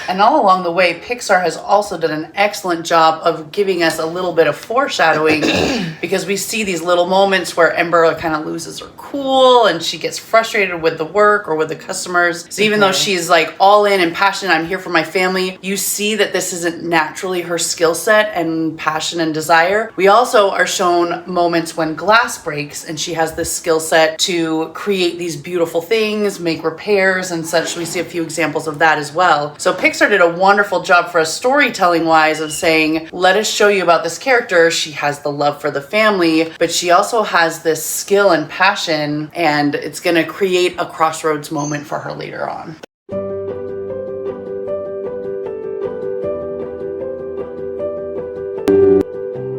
And all along the way, Pixar has also done an excellent job of giving us a little bit of foreshadowing because we see these little moments where Ember kind of loses her cool and she gets frustrated with the work or with the customers. So even though she's like all in and passionate, I'm here for my family, you see that this isn't naturally her skill set and passion and desire. We also are shown moments when glass breaks and she has this skill set to create these beautiful things, make repairs and such. We see a few examples of that as well. So Pixar did a wonderful job for us storytelling wise of saying, let us show you about this character. She has the love for the family, but she also has this skill and passion, and it's going to create a crossroads moment for her later on.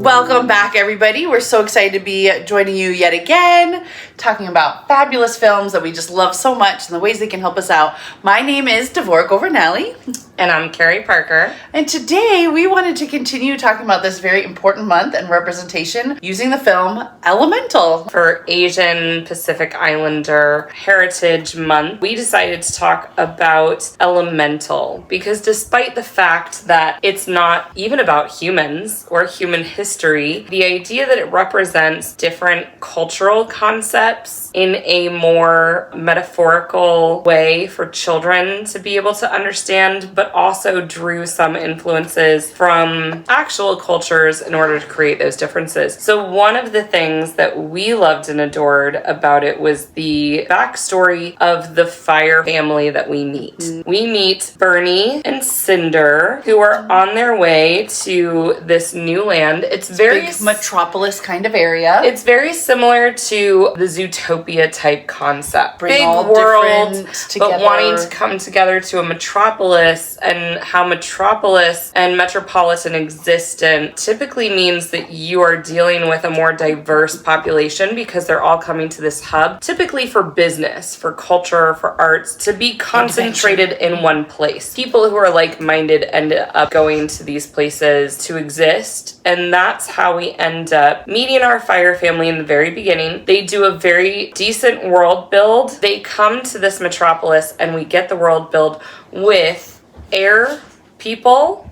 Welcome back, everybody. We're so excited to be joining you yet again, talking about fabulous films that we just love so much and the ways they can help us out. My name is Devorah Governelli. And I'm Carrie Parker. And today we wanted to continue talking about this very important month and representation using the film Elemental. For Asian Pacific Islander Heritage Month, we decided to talk about Elemental because despite the fact that it's not even about humans or human history, the idea that it represents different cultural concepts in a more metaphorical way for children to be able to understand, but also drew some influences from actual cultures in order to create those differences. So one of the things that we loved and adored about it was the backstory of the Fire family that we meet. We meet Bernie and Cinder, who are on their way to this new land. It's very big metropolis kind of area. It's very similar to the Zootopia type concept. Bring big all world, together. But wanting to come together to a metropolis, and how metropolis and metropolitan existent typically means that you are dealing with a more diverse population because they're all coming to this hub, typically for business, for culture, for arts, to be concentrated in one place. People who are like-minded end up going to these places to exist, and that's how we end up meeting our Fire family in the very beginning. They do a very decent world build. They come to this metropolis and we get the world build with air people,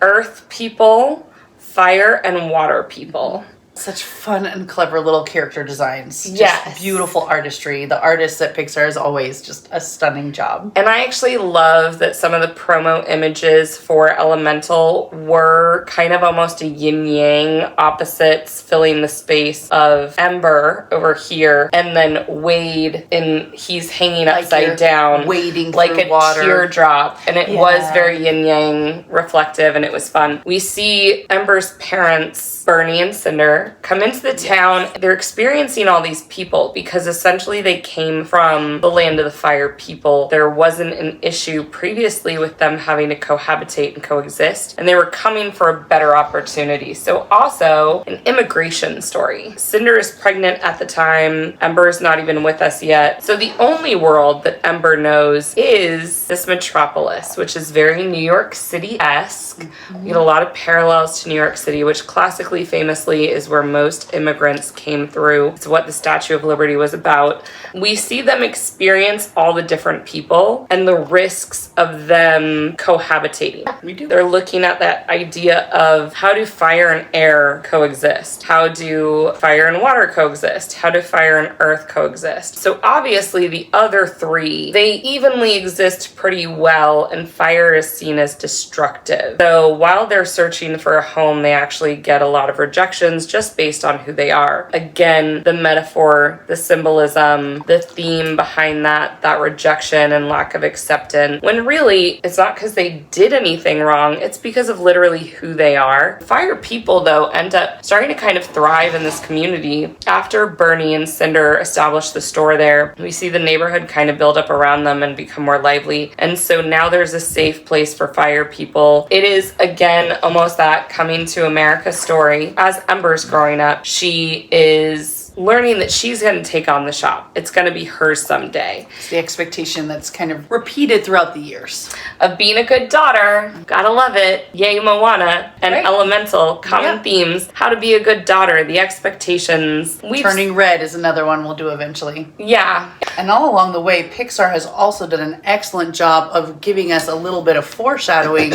earth people, fire, and water people. Such fun and clever little character designs. Yes. Beautiful artistry. The artists at Pixar is always just a stunning job. And I actually love that some of the promo images for Elemental were kind of almost a yin-yang, opposites filling the space of Ember over here, and then Wade, and he's hanging upside down. Wading like through a water. teardrop. And it was very yin-yang reflective, and it was fun. We see Ember's parents, Bernie and Cinder, come into the town. They're experiencing all these people because essentially they came from the land of the Fire people. There wasn't an issue previously with them having to cohabitate and coexist, and they were coming for a better opportunity. So also an immigration story. Cinder is pregnant at the time. Ember is not even with us yet. So the only world that Ember knows is this metropolis, which is very New York City-esque. We get a lot of parallels to New York City, which classically, famously, is where most immigrants came through. It's what the Statue of Liberty was about. We see them experience all the different people and the risks of them cohabitating. We do. They're looking at that idea of how do fire and air coexist? How do fire and water coexist? How do fire and earth coexist? So obviously the other three, they evenly exist pretty well, and fire is seen as destructive. So while they're searching for a home, they actually get a lot of rejections just based on who they are. Again, the metaphor, the symbolism, the theme behind that rejection and lack of acceptance, when really it's not because they did anything wrong, it's because of literally who they are. Fire people, though, end up starting to kind of thrive in this community. After Bernie and Cinder establish the store there, we see the neighborhood kind of build up around them and become more lively. And so now there's a safe place for Fire people. It is, again, almost that coming to America story. As Ember's growing up, she is learning that she's going to take on the shop. It's going to be hers someday. It's the expectation that's kind of repeated throughout the years. Of being a good daughter, gotta love it. Yay, Moana and Right. Elemental, common themes. How to be a good daughter, the expectations. Turning Red is another one we'll do eventually. Yeah. And all along the way, Pixar has also done an excellent job of giving us a little bit of foreshadowing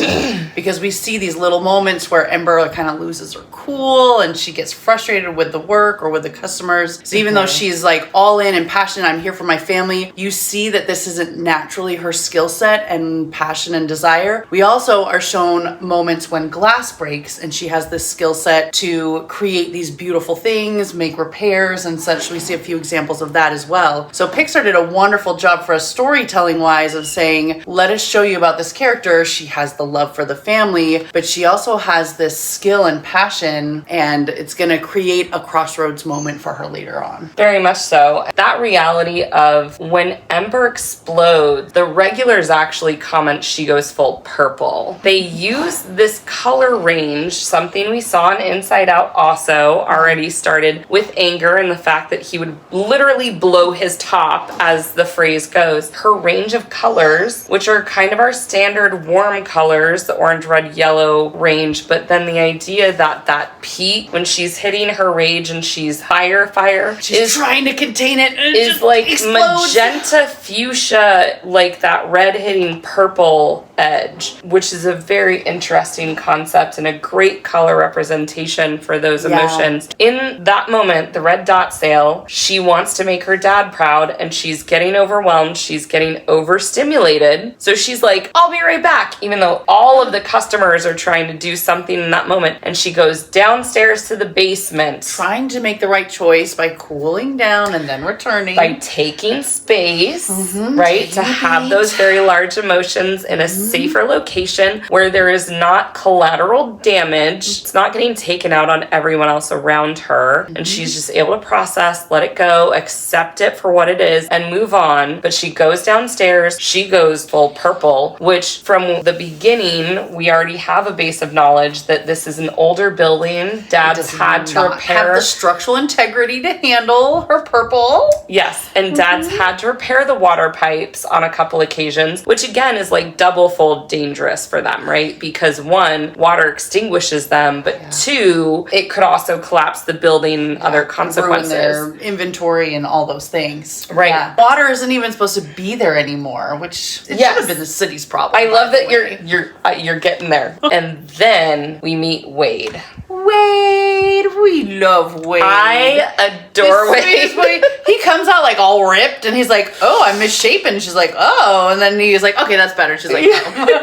because we see these little moments where Ember kind of loses her cool and she gets frustrated with the work or with the customers. So even though she's like all in and passionate, I'm here for my family, you see that this isn't naturally her skill set and passion and desire. We also are shown moments when glass breaks and she has this skill set to create these beautiful things, make repairs and such. We see a few examples of that as well. So Pixar did a wonderful job for us storytelling wise of saying, let us show you about this character. She has the love for the family, but she also has this skill and passion, and it's going to create a crossroads moment for her later on. Very much so. That reality of when Ember explodes, the regulars actually comment she goes full purple. They use this color range, something we saw in Inside Out also already started with anger and the fact that he would literally blow his top, as the phrase goes. Her range of colors, which are kind of our standard warm colors, the orange, red, yellow range, but then the idea that that peak when she's hitting her rage and she's fire, She's trying to contain it. And is just like explodes. magenta fuchsia, like that red hitting purple edge, which is a very interesting concept and a great color representation for those emotions. In that moment, the red dot sale, she wants to make her dad proud and she's getting overwhelmed. She's getting overstimulated. So she's like, I'll be right back, even though all of the customers are trying to do something in that moment. And she goes downstairs to the basement. Trying to make the right choice by cooling down and then returning. By taking space, right? To have those very large emotions in a safer location where there is not collateral damage. It's not getting taken out on everyone else around her. And she's just able to process, let it go, accept it for what it is, and move on. But she goes downstairs, she goes full purple, which from the beginning, we already have a base of knowledge that this is an older building. Dad's had to repair. Have the structural integrity to handle her purple. Yes, and Dad's had to repair the water pipes on a couple occasions, which again is like double-fold dangerous for them, right? Because one, water extinguishes them, but two, it could also collapse the building, other consequences. Ruin their inventory and all those things. Right. Yeah. Water isn't even supposed to be there anymore, which it should have been the city's problem. I love that way. you're getting there. And then we meet Wade. Wade, we love Wade. I adore Wade. Wade. He comes out like all ripped and he's like, oh, I'm misshapen. She's like, oh. And then he's like, okay, that's better. She's like, no.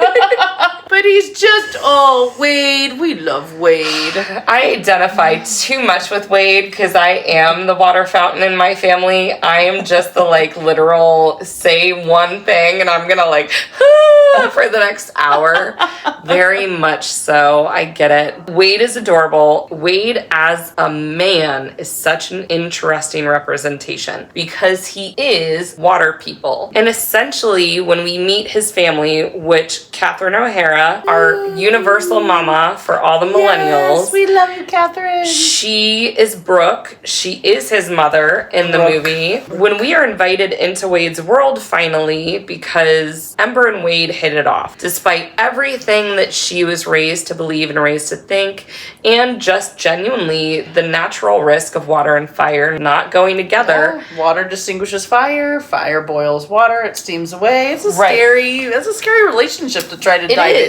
But he's just, oh, Wade, we love Wade. I identify too much with Wade because I am the water fountain in my family. I am just the like literal say one thing and I'm gonna like for the next hour. Very much so. I get it. Wade is adorable. Wade as a man is such an interesting representation because he is water people. And essentially when we meet his family, which Catherine O'Hara, our universal mama for all the millennials. Yes, we love you, Catherine. She is Brooke. She is his mother in the movie. When we are invited into Wade's world finally, because Ember and Wade hit it off, despite everything that she was raised to believe and raised to think, and just genuinely the natural risk of water and fire not going together. Yeah. Water distinguishes fire. Fire boils water. It steams away. It's a scary relationship to try to dive into.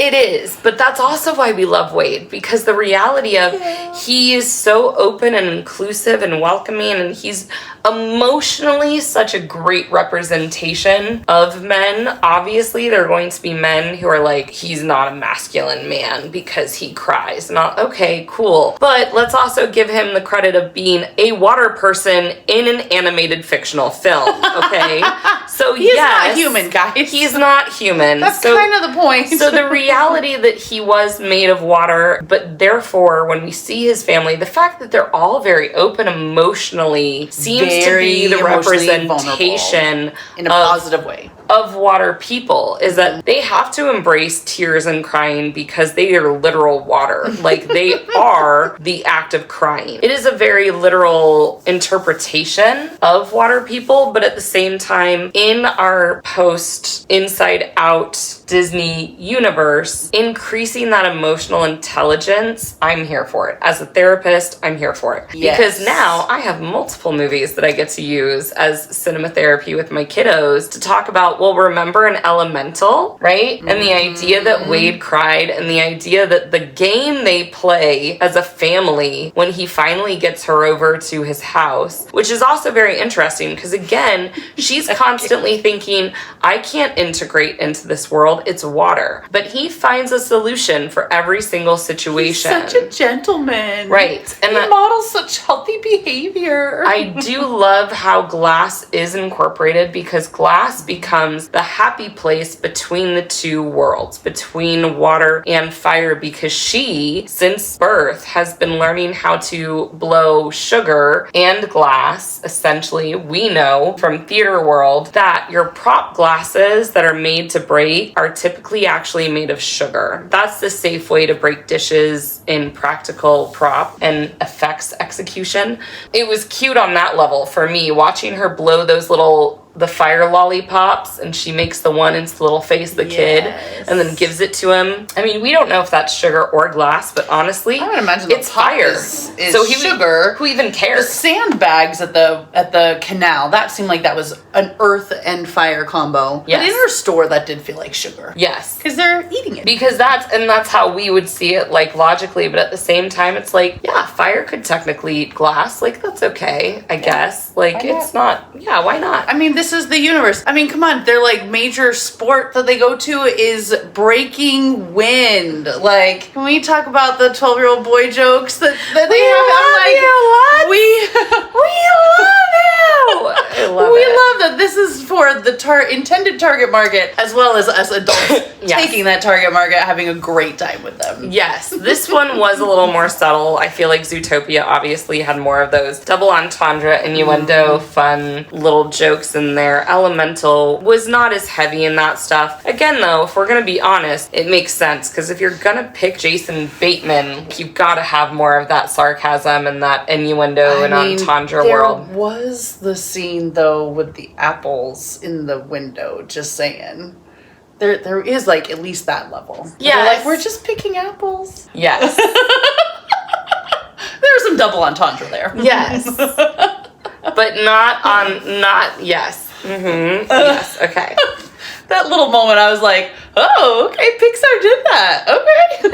It is, but that's also why we love Wade, because the reality of he is so open and inclusive and welcoming, and he's emotionally such a great representation of men. Obviously, there are going to be men who are like, he's not a masculine man because he cries. Not okay, cool. But let's also give him the credit of being a water person in an animated fictional film. Okay, so he's not human, guys. He's not human. That's kind of the point. So the reality that he was made of water, but therefore when we see his family, the fact that they're all very open emotionally seems to be the representation in a positive way of water people is that they have to embrace tears and crying because they are literal water. Like, they are the act of crying. It is a very literal interpretation of water people, but at the same time, in our post Inside Out Disney universe, increasing that emotional intelligence, I'm here for it. As a therapist, I'm here for it. Yes. Because now I have multiple movies that I get to use as cinema therapy with my kiddos to talk about, well, remember an Elemental, right? And the idea that Wade cried, and the idea that the game they play as a family when he finally gets her over to his house, which is also very interesting because, again, she's constantly thinking, I can't integrate into this world. It's water. But he finds a solution for every single situation. He's such a gentleman. Right. And he models such healthy behavior. I do love how glass is incorporated because glass becomes the happy place between the two worlds, between water and fire, because she, since birth, has been learning how to blow sugar and glass. Essentially, we know from theater world that your prop glasses that are made to break are typically actually made of sugar. That's the safe way to break dishes in practical prop and effects execution. It was cute on that level for me, watching her blow those the fire lollipops, and she makes the one into the little face of the kid and then gives it to him. I mean, we don't know if that's sugar or glass, but honestly, I would imagine it's fire. Is so sugar. Who even The cares? sandbags at the canal, that seemed like that was an earth and fire combo. Yes. But in her store, that did feel like sugar. Yes. Because they're eating it. Because that's how we would see it, like, logically, but at the same time, it's like, yeah, fire could technically eat glass. Like, that's okay, I guess. Like, it's not, yeah, why not? I mean, this is the universe. I mean, come on. Their, like, major sport that they go to is breaking wind. Like, can we talk about the 12-year-old boy jokes that they have? I'm like, we love you! I love we it. love that this is for the intended target market, as well as us adults Yes. taking that target market, having a great time with them. Yes, this one was a little more subtle. I feel like Zootopia obviously had more of those double entendre, innuendo, fun little jokes in there. Elemental was not as heavy in that stuff. Again, though, if we're going to be honest, it makes sense, because if you're going to pick Jason Bateman, you've got to have more of that sarcasm and that innuendo and entendre world. There was the scene, though, with the apples in the window, just saying. There is, like, at least that level. Yeah, like, we're just picking apples. Yes. There's some double entendre there. Yes. But yes. Mm-hmm. Yes, okay. That little moment, I was like, oh, okay, Pixar did that. Okay.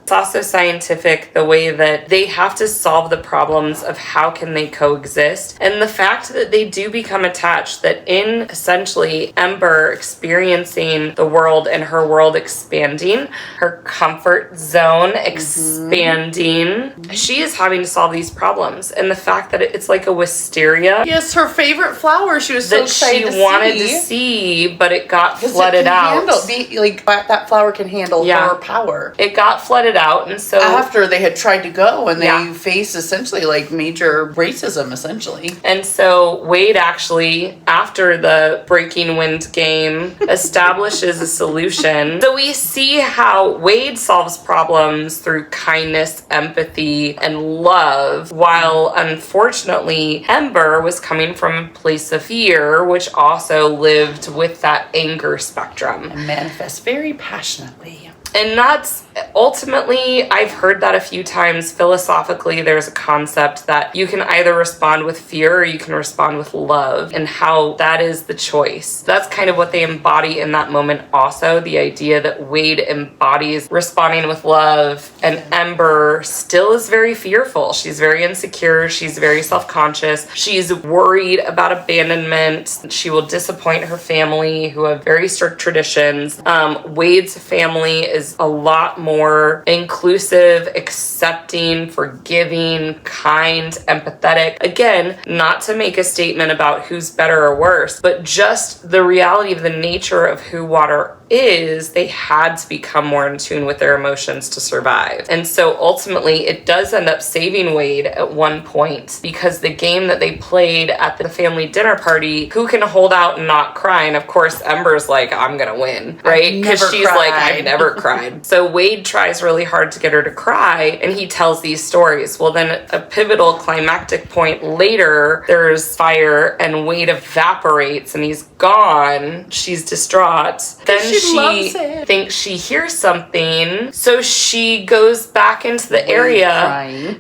It's also scientific, the way that they have to solve the problems of how can they coexist, and the fact that they do become attached, that in essentially Ember experiencing the world and her world expanding, her comfort zone expanding, she is having to solve these problems, and the fact that it's like a wisteria. Yes, her favorite flower, she was so that excited she wanted to see, but it got flooded out. That flower can handle her power. It got flooded out, and so after they had tried to go, and they faced essentially like major racism, essentially. And so Wade actually, after the Breaking Wind game, establishes a solution. So we see how Wade solves problems through kindness, empathy, and love, while unfortunately Ember was coming from a place of fear, which also lived with that anger spectrum. And manifests very passionately. And that's ultimately, I've heard that a few times. Philosophically, there's a concept that you can either respond with fear or you can respond with love, and how that is the choice. That's kind of what they embody in that moment also, the idea that Wade embodies responding with love, and Ember still is very fearful. She's very insecure. She's very self-conscious. She's worried about abandonment. She will disappoint her family, who have very strict traditions. Wade's family is a lot more inclusive, accepting, forgiving, kind, empathetic. Again, not to make a statement about who's better or worse, but just the reality of the nature of who water is, they had to become more in tune with their emotions to survive. And so ultimately it does end up saving Wade at one point, because the game that they played at the family dinner party, who can hold out and not cry? And of course Ember's like, I'm gonna win, right? Because she's like, I've never cried. So Wade tries really hard to get her to cry, and he tells these stories. Well, then a pivotal climactic point later, there's fire and Wade evaporates and he's gone. She's distraught. Then she thinks she hears something, so she goes back into the area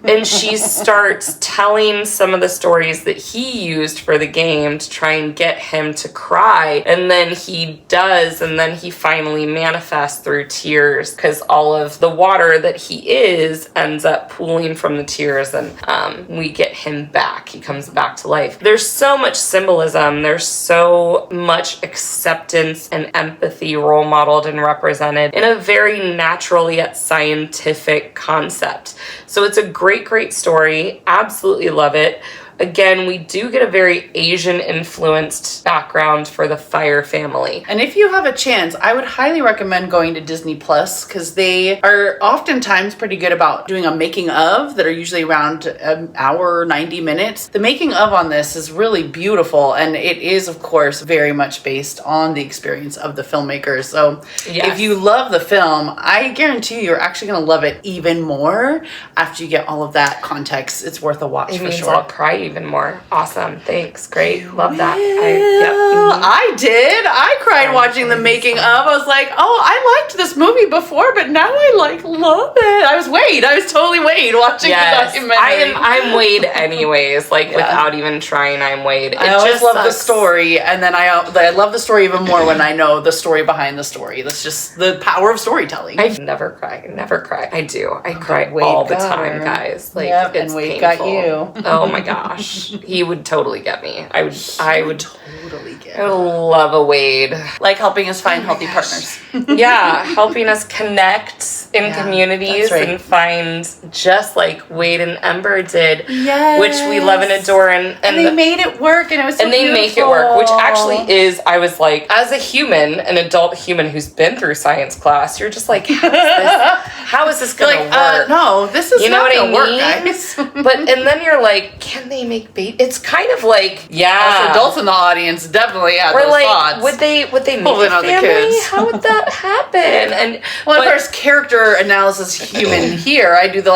and she starts telling some of the stories that he used for the game to try and get him to cry. And then he does, and then he finally manifests through tears, because all of the water that he is ends up pooling from the tears, and we get him back. He comes back to life. There's so much symbolism. There's so much acceptance and empathy role modeled and represented in a very natural yet scientific concept. So it's a great, great story. Absolutely love it. Again, we do get a very Asian influenced background for the Fire family. And if you have a chance, I would highly recommend going to Disney Plus, because they are oftentimes pretty good about doing a making of that are usually around an hour, 90 minutes. The making of on this is really beautiful, and it is, of course, very much based on the experience of the filmmakers. So if you love the film, I guarantee you're actually going to love it even more after you get all of that context. It's worth a watch for sure. I'll cry even more. Awesome. Thanks. Great. Love that. I did. I cried watching the making of. I was like, oh, I liked this movie before, but now I love it. I was Wade. I was totally Wade watching the documentary. I'm Wade anyways. Without even trying, I'm Wade. I always love the story, and then I love the story even more when I know the story behind the story. That's just the power of storytelling. I never cry. Never cry. I do. I cry all the time, guys. It's and Wade painful. got you. Oh my gosh. He would totally get me. I would totally get I would love a Wade. Like helping us find healthy partners. Yeah, helping us connect in communities and find, just like Wade and Ember did, which we love and adore. And they made it work, and it was so beautiful. Make it work, which actually is, I was like, as a human, an adult human who's been through science class, you're just like, how is this going to work? No, this is not going to work, guys. And then you're like, can they make baby? It's kind of like, Us adults in the audience definitely had those thoughts. Would they make a family? How would that happen? And of course, character analysis human here, I do the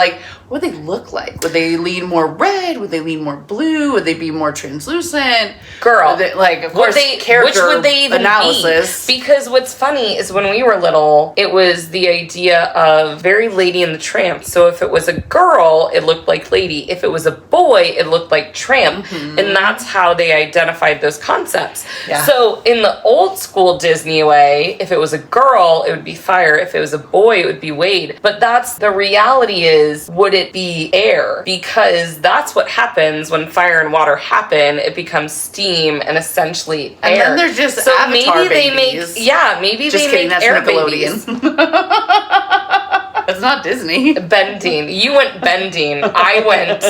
what would they look like? Would they lean more red? Would they lean more blue? Would they be more translucent? Girl, they, of course, character which would they even analysis. Be? Because what's funny is when we were little, it was the idea of very Lady and the Tramp. So if it was a girl, it looked like Lady. If it was a boy, it looked like Tramp. Mm-hmm. And that's how they identified those concepts. Yeah. So in the old school Disney way, if it was a girl, it would be Fire. If it was a boy, it would be Wade. But that's the reality is, would it be air? Because that's what happens when fire and water happen. It becomes steam and essentially air. And then they're just Avatar maybe babies. Maybe just they kidding, make that's air Nickelodeon. babies. It's not Disney. Bending. You went bending. I went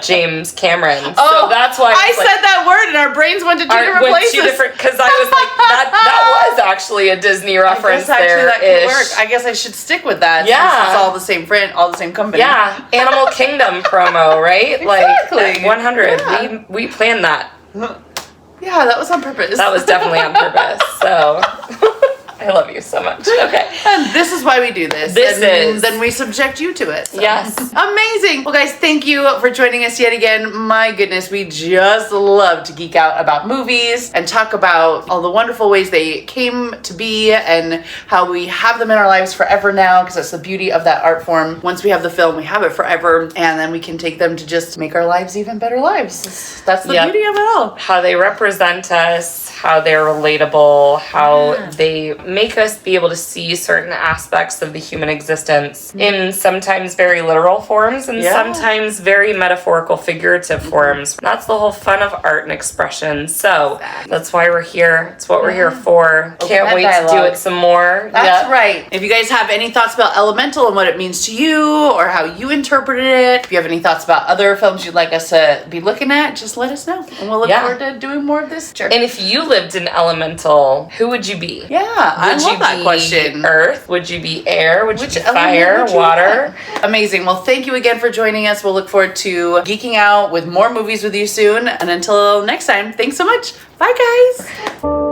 James Cameron. So that's why I said that word and our brains went to two different places. Because I was like, that was actually a Disney reference there. That could work. I guess I should stick with that. Yeah. Since it's all the same friend, all the same company. Yeah. Animal Kingdom promo, right? Exactly. 100. Yeah. We planned that. Yeah, that was on purpose. That was definitely on purpose. So I love you so much. Okay. And this is why we do this. Then we subject you to it. So. Yes. Amazing. Well, guys, thank you for joining us yet again. My goodness, we just love to geek out about movies and talk about all the wonderful ways they came to be and how we have them in our lives forever now, because that's the beauty of that art form. Once we have the film, we have it forever, and then we can take them to just make our lives even better lives. That's the beauty of it all. How they represent us, how they're relatable, how they make make us be able to see certain aspects of the human existence in sometimes very literal forms and sometimes very metaphorical, figurative forms. That's the whole fun of art and expression. So that's why we're here. It's what we're here for. Can't wait to do it some more. That's right. If you guys have any thoughts about Elemental and what it means to you or how you interpreted it, if you have any thoughts about other films you'd like us to be looking at, just let us know. And we'll look forward to doing more of this. Sure. And if you lived in Elemental, who would you be? Yeah, I love that question. Earth? Would you be air? Would you be fire? Water? Amazing. Well, thank you again for joining us. We'll look forward to geeking out with more movies with you soon. And until next time, thanks so much. Bye, guys.